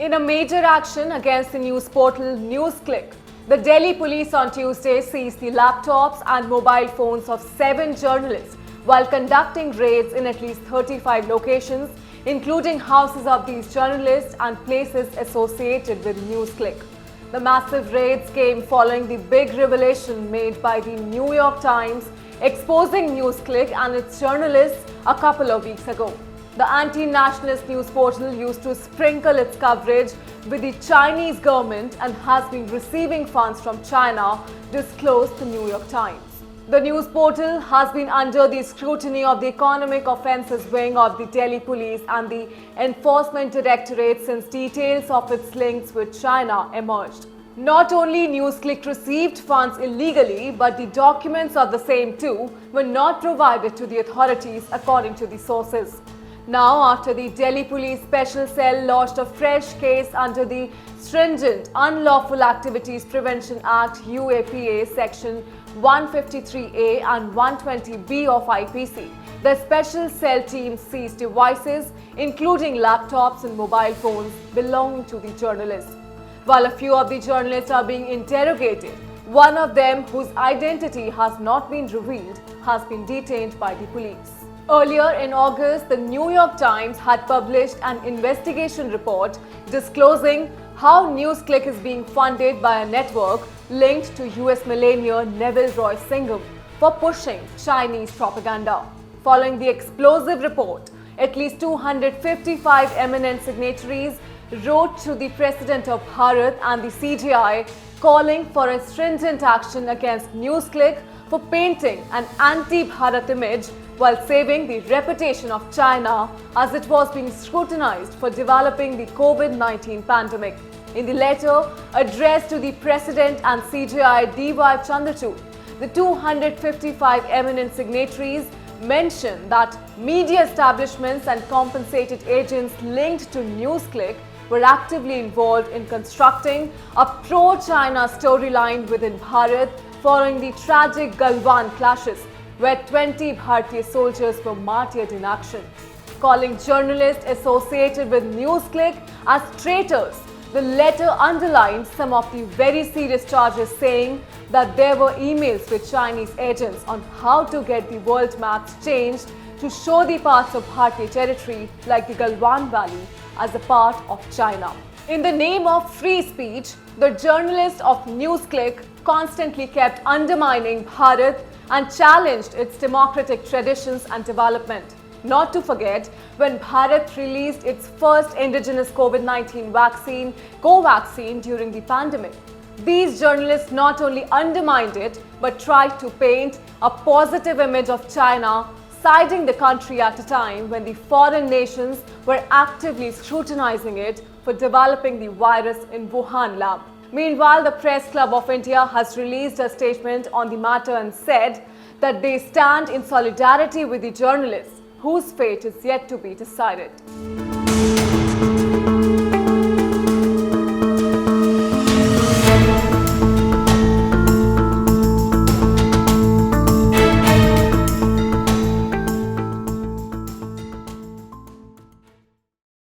In a major action against the news portal NewsClick, the Delhi police on Tuesday seized the laptops and mobile phones of 7 journalists while conducting raids in at least 35 locations, including houses of these journalists and places associated with NewsClick. The massive raids came following the big revelation made by the New York Times exposing NewsClick and its journalists a couple of weeks ago. The anti-nationalist news portal used to sprinkle its coverage with the Chinese government and has been receiving funds from China, disclosed the New York Times. The news portal has been under the scrutiny of the Economic Offences Wing of the Delhi Police and the Enforcement Directorate since details of its links with China emerged. Not only NewsClick received funds illegally, but the documents of the same too were not provided to the authorities according to the sources. Now, after the Delhi Police Special Cell launched a fresh case under the stringent Unlawful Activities Prevention Act UAPA Section 153A and 120B of IPC, the Special Cell team seized devices, including laptops and mobile phones belonging to the journalists. While a few of the journalists are being interrogated, one of them, whose identity has not been revealed, has been detained by the police. Earlier in August, the New York Times had published an investigation report disclosing how NewsClick is being funded by a network linked to US millionaire Neville Roy Singham for pushing Chinese propaganda. Following the explosive report, at least 255 eminent signatories wrote to the President of Bharat and the CGI calling for a stringent action against NewsClick for painting an anti-Bharat image while saving the reputation of China as it was being scrutinized for developing the COVID-19 pandemic. In the letter addressed to the President and CGI D.Y. Chandrachud, the 255 eminent signatories mentioned that media establishments and compensated agents linked to NewsClick were actively involved in constructing a pro-China storyline within Bharat following the tragic Galwan clashes, where 20 Bharatiya soldiers were martyred in action. Calling journalists associated with NewsClick as traitors, the letter underlined some of the very serious charges, saying that there were emails with Chinese agents on how to get the world maps changed to show the parts of Bharatiya territory, like the Galwan Valley, as a part of China. In the name of free speech, the journalists of NewsClick constantly kept undermining Bharat and challenged its democratic traditions and development. Not to forget, when Bharat released its first indigenous COVID-19 vaccine, Covaxin, during the pandemic. These journalists not only undermined it, but tried to paint a positive image of China, siding the country at a time when the foreign nations were actively scrutinizing it for developing the virus in Wuhan lab. Meanwhile, the Press Club of India has released a statement on the matter and said that they stand in solidarity with the journalists whose fate is yet to be decided.